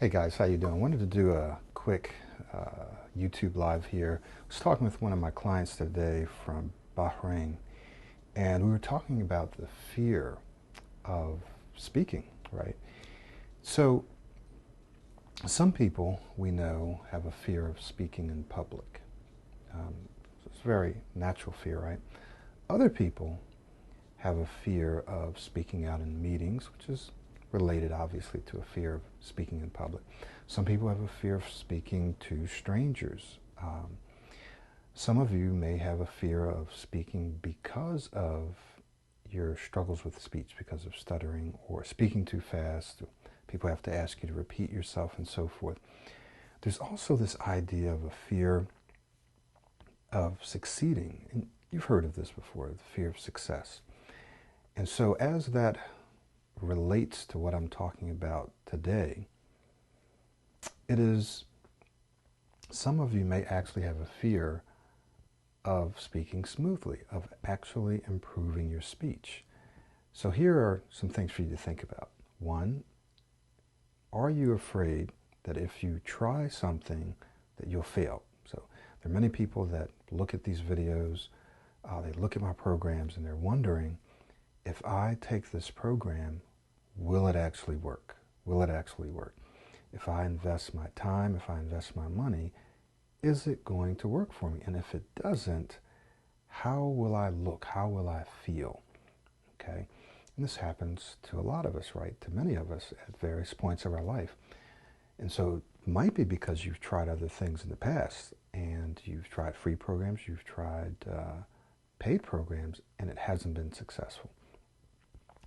Hey guys, how you doing? Wanted to do a quick YouTube live here. I was talking with one of my clients today from Bahrain, and we were talking about the fear of speaking, right? So some people we know have a fear of speaking in public. It's a very natural fear, right? Other people have a fear of speaking out in meetings, which is related obviously to a fear of speaking in public. Some people have a fear of speaking to strangers. Some of you may have a fear of speaking because of your struggles with speech, because of stuttering or speaking too fast. People have to ask you to repeat yourself and so forth. There's also this idea of a fear of succeeding. And you've heard of this before, the fear of success. And so as that relates to what I'm talking about today, it is, some of you may actually have a fear of speaking smoothly, of actually improving your speech. So here are some things for you to think about. One, are you afraid that if you try something that you'll fail? So there are many people that look at these videos, they look at my programs, and they're wondering, if I take this program, will it actually work? Will it actually work? If I invest my time, if I invest my money, is it going to work for me? And if it doesn't, how will I look? How will I feel? Okay? And this happens to a lot of us, right? To many of us at various points of our life. And so it might be because you've tried other things in the past, and you've tried free programs, you've tried paid programs, and it hasn't been successful.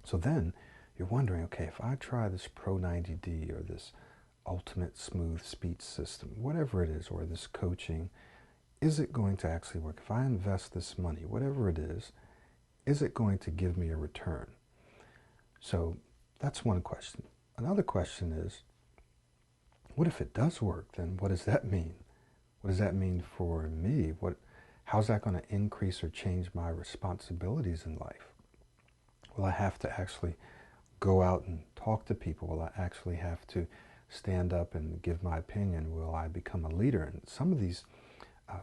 So then you're wondering, okay, if I try this Pro 90D or this Ultimate Smooth Speech System, whatever it is, or this coaching, is it going to actually work? If I invest this money, whatever it is it going to give me a return? So that's one question. Another question is, what if it does work? Then what does that mean? What does that mean for me? How's that going to increase or change my responsibilities in life? Will I have to actually go out and talk to people? Will I actually have to stand up and give my opinion? Will I become a leader? And some of these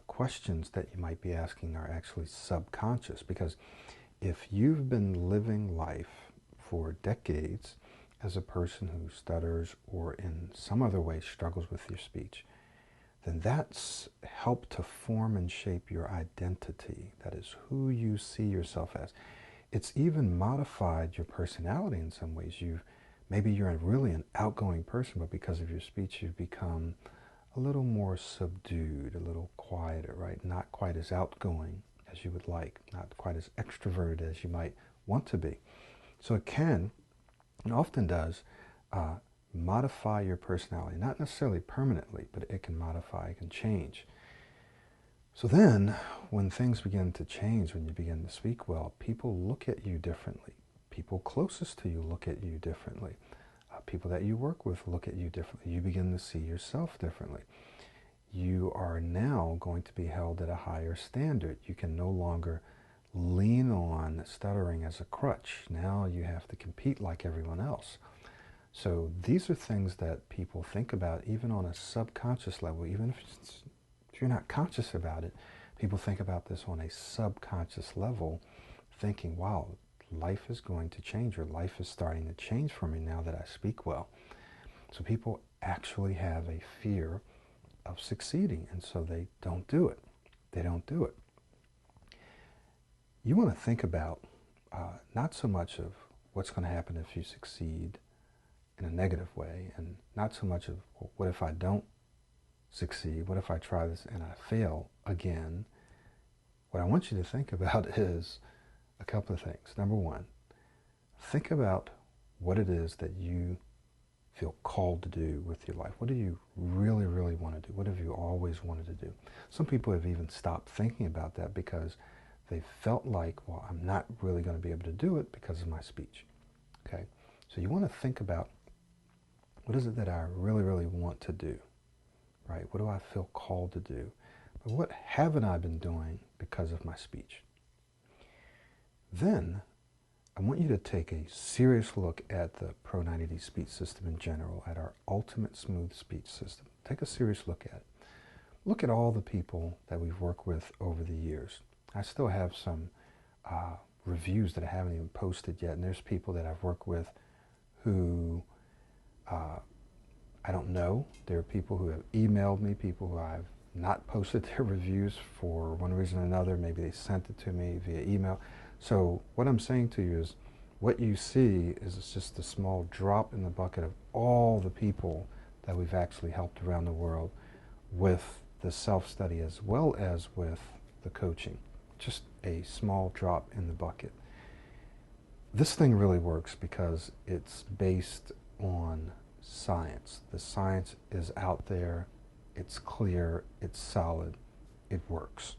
questions that you might be asking are actually subconscious, because if you've been living life for decades as a person who stutters or in some other way struggles with your speech, then that's helped to form and shape your identity. That is who you see yourself as. It's even modified your personality in some ways. Maybe you're really an outgoing person, but because of your speech, you've become a little more subdued, a little quieter, right? Not quite as outgoing as you would like, not quite as extroverted as you might want to be. So it can, and often does, modify your personality, not necessarily permanently, but it can modify, it can change. So then, when things begin to change, when you begin to speak well, people look at you differently. People closest to you look at you differently. People that you work with look at you differently. You begin to see yourself differently. You are now going to be held at a higher standard. You can no longer lean on stuttering as a crutch. Now you have to compete like everyone else. So these are things that people think about even on a subconscious level, even if you're not conscious about it. People think about this on a subconscious level, thinking, wow, life is going to change, or life is starting to change for me now that I speak well. So people actually have a fear of succeeding, and so they don't do it. They don't do it. You want to think about not so much of what's going to happen if you succeed in a negative way, and not so much of, well, what if I don't succeed? What if I try this and I fail again? What I want you to think about is a couple of things. Number one, think about what it is that you feel called to do with your life. What do you really, really want to do? What have you always wanted to do? Some people have even stopped thinking about that because they felt like, well, I'm not really going to be able to do it because of my speech. Okay? So you want to think about, what is it that I really, really want to do? Right? What do I feel called to do? But what haven't I been doing because of my speech? Then I want you to take a serious look at the Pro 90D speech system in general, at our ultimate smooth speech system. Take a serious look at it. Look at all the people that we've worked with over the years. I still have some reviews that I haven't even posted yet, and there's people that I've worked with who I don't know. There are people who have emailed me, people who I've not posted their reviews for one reason or another. Maybe they sent it to me via email. So what I'm saying to you is, what you see is just a small drop in the bucket of all the people that we've actually helped around the world with the self-study as well as with the coaching. Just a small drop in the bucket. This thing really works because it's based on science. The science is out there, it's clear, it's solid, it works.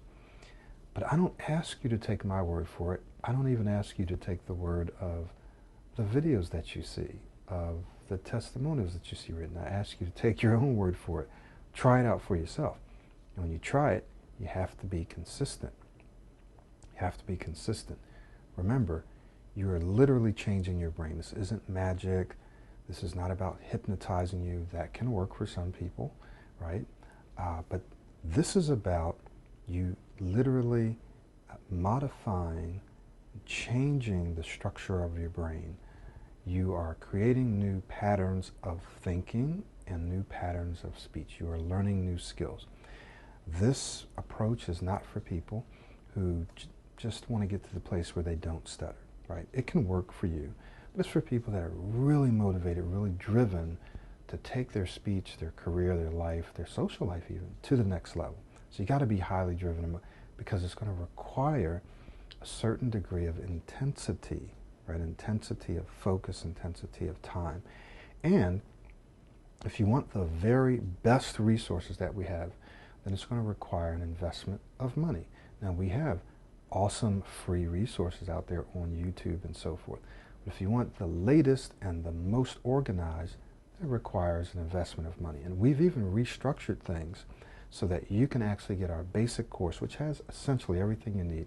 But I don't ask you to take my word for it. I don't even ask you to take the word of the videos that you see, of the testimonials that you see written. I ask you to take your own word for it. Try it out for yourself. And when you try it, you have to be consistent. You have to be consistent. Remember, you are literally changing your brain. This isn't magic. This is not about hypnotizing you. That can work for some people, right? But this is about you literally modifying, changing the structure of your brain. You are creating new patterns of thinking and new patterns of speech. You are learning new skills. This approach is not for people who just want to get to the place where they don't stutter, right? It can work for you, but it's for people that are really motivated, really driven to take their speech, their career, their life, their social life even, to the next level. So you got to be highly driven because it's going to require a certain degree of intensity, right? Intensity of focus, intensity of time. And if you want the very best resources that we have, then it's going to require an investment of money. Now, we have awesome free resources out there on YouTube and so forth. But if you want the latest and the most organized, it requires an investment of money. And we've even restructured things so that you can actually get our basic course, which has essentially everything you need,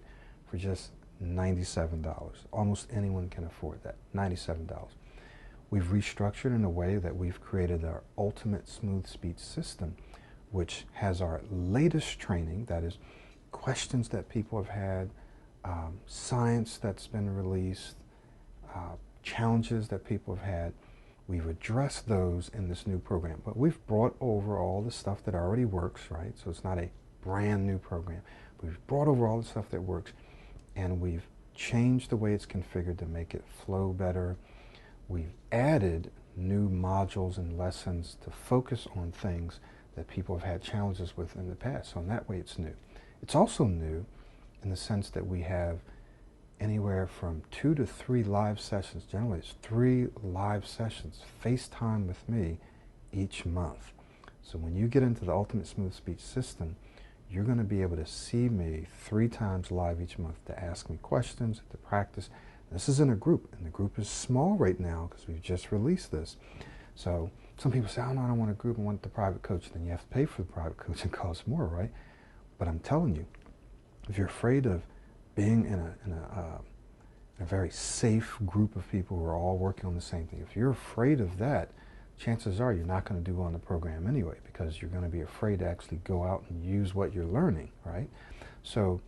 for just $97. Almost anyone can afford that, $97. We've restructured in a way that we've created our ultimate smooth speech system, which has our latest training, that is questions that people have had, science that's been released, challenges that people have had. We've addressed those in this new program, but we've brought over all the stuff that already works, right? So it's not a brand new program. We've brought over all the stuff that works, and we've changed the way it's configured to make it flow better. We've added new modules and lessons to focus on things that people have had challenges with in the past. So in that way, it's new. It's also new in the sense that we have anywhere from 2 to 3 live sessions. Generally, it's 3 live sessions, FaceTime with me, each month. So when you get into the Ultimate Smooth Speech System, you're going to be able to see me 3 times live each month to ask me questions, to practice. This is in a group, and the group is small right now because we've just released this. So some people say, oh no, I don't want a group, I want the private coach. Then you have to pay for the private coach, it costs more, right? But I'm telling you, if you're afraid of being in a very safe group of people who are all working on the same thing, if you're afraid of that, chances are you're not going to do well in the program anyway, because you're going to be afraid to actually go out and use what you're learning, right? So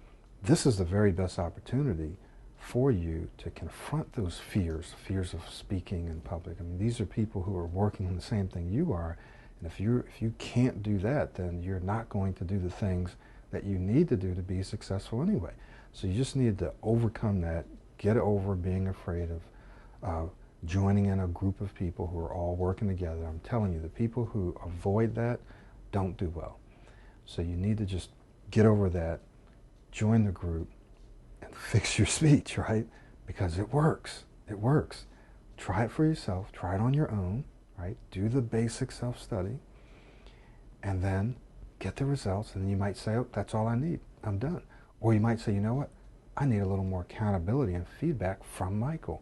this is the very best opportunity for you to confront those fears of speaking in public. I mean, these are people who are working on the same thing you are, and if you can't do that, then you're not going to do the things that you need to do to be successful anyway. So you just need to overcome that, get over being afraid of joining in a group of people who are all working together. I'm telling you, the people who avoid that don't do well. So you need to just get over that, join the group, and fix your speech, right? Because it works. It works. Try it for yourself. Try it on your own, right? Do the basic self-study, and then get the results. And then you might say, oh, that's all I need. I'm done. Or you might say, you know what? I need a little more accountability and feedback from Michael.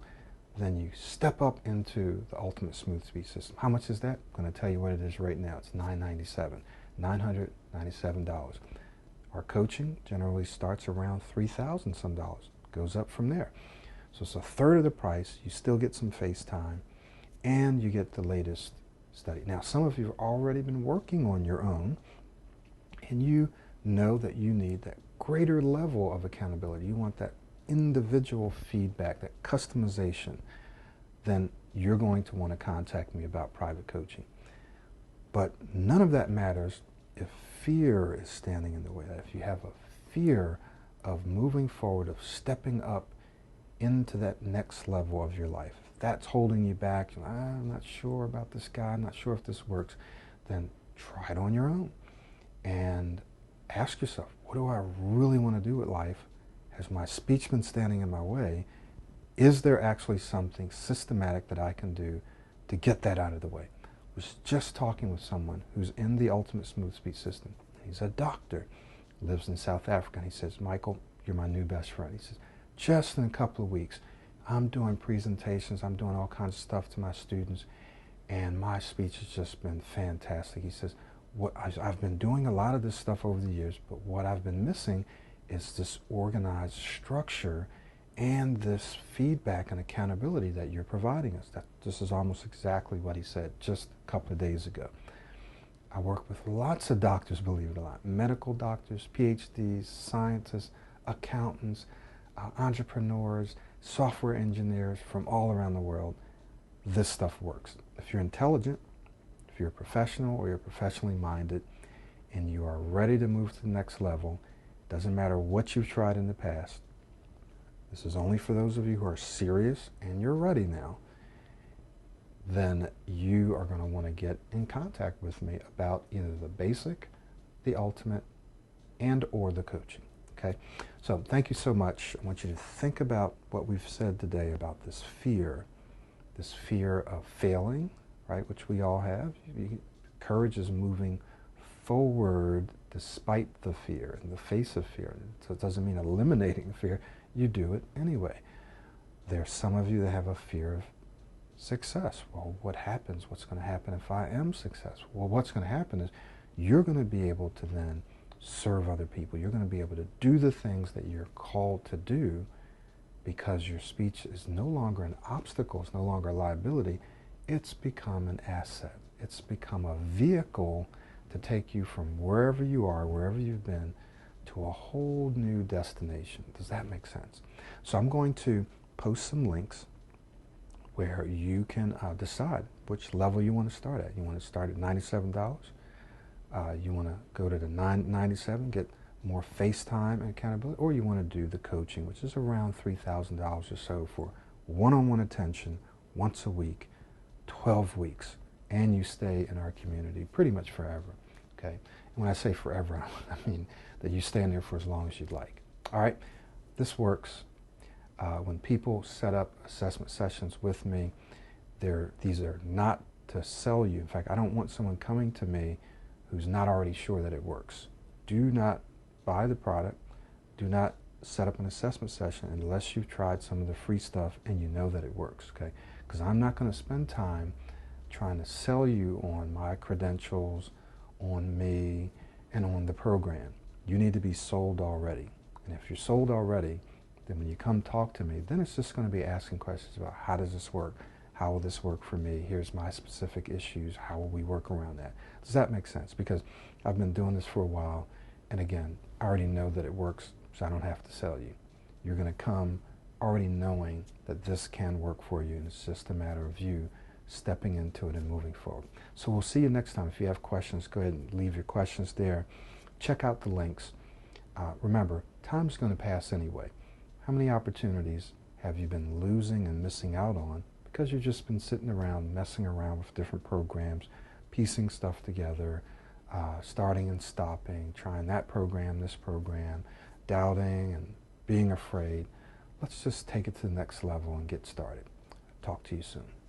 Then you step up into the Ultimate Smooth Speech System. How much is that? I'm going to tell you what it is right now. It's $997. $997. Our coaching generally starts around $3,000 some dollars. Goes up from there. So it's a third of the price. You still get some face time, and you get the latest study. Now, some of you have already been working on your own, and you know that you need that greater level of accountability. You want that individual feedback, that customization. Then you're going to want to contact me about private coaching. But none of that matters if fear is standing in the way. If you have a fear of moving forward, of stepping up into that next level of your life, if that's holding you back, I'm not sure about this guy, I'm not sure if this works, then try it on your own and ask yourself, what do I really want to do with life? Has my speech been standing in my way? Is there actually something systematic that I can do to get that out of the way? I was just talking with someone who's in the Ultimate Smooth Speech System. He's a doctor, lives in South Africa, and he says, Michael, you're my new best friend. He says, just in a couple of weeks, I'm doing presentations, I'm doing all kinds of stuff to my students, and my speech has just been fantastic. He says, I've been doing a lot of this stuff over the years, but what I've been missing is this organized structure and this feedback and accountability that you're providing us. This is almost exactly what he said just a couple of days ago. I work with lots of doctors, believe it or not, medical doctors, PhDs, scientists, accountants, entrepreneurs, software engineers from all around the world. This stuff works. If you're intelligent, if you're a professional or you're professionally minded, and you are ready to move to the next level, doesn't matter what you've tried in the past. This is only for those of you who are serious and you're ready now. Then you are going to want to get in contact with me about either the basic, the ultimate, and or the coaching. Okay? So thank you so much. I want you to think about what we've said today about this fear of failing, right, which we all have. Courage is moving forward despite the fear, in the face of fear. So it doesn't mean eliminating fear. You do it anyway. There's some of you that have a fear of success. Well, what happens? What's going to happen if I am successful? Well, what's going to happen is you're going to be able to then serve other people. You're going to be able to do the things that you're called to do because your speech is no longer an obstacle. It's no longer a liability. It's become an asset. It's become a vehicle to take you from wherever you are, wherever you've been, to a whole new destination. Does that make sense? So I'm going to post some links where you can decide which level you want to start at. You want to start at $97. You want to go to the $997, get more face time and accountability, or you want to do the coaching, which is around $3,000 or so for one-on-one attention once a week, 12 weeks, and you stay in our community pretty much forever. Okay? And when I say forever, I mean that you stay in there for as long as you'd like. All right? This works. When people set up assessment sessions with me, these are not to sell you. In fact, I don't want someone coming to me who's not already sure that it works. Do not buy the product. Do not set up an assessment session unless you've tried some of the free stuff and you know that it works. Okay? Because I'm not going to spend time trying to sell you on my credentials, on me, and on the program. You need to be sold already. And if you're sold already, then when you come talk to me, then it's just going to be asking questions about how does this work? How will this work for me? Here's my specific issues. How will we work around that? Does that make sense? Because I've been doing this for a while, and again, I already know that it works, so I don't have to sell you. You're going to come already knowing that this can work for you, and it's just a matter of you stepping into it and moving forward. So we'll see you next time. If you have questions, go ahead and leave your questions there. Check out the links. Remember, time's going to pass anyway. How many opportunities have you been losing and missing out on because you've just been sitting around, messing around with different programs, piecing stuff together, starting and stopping, trying that program, this program, doubting and being afraid. Let's just take it to the next level and get started. Talk to you soon.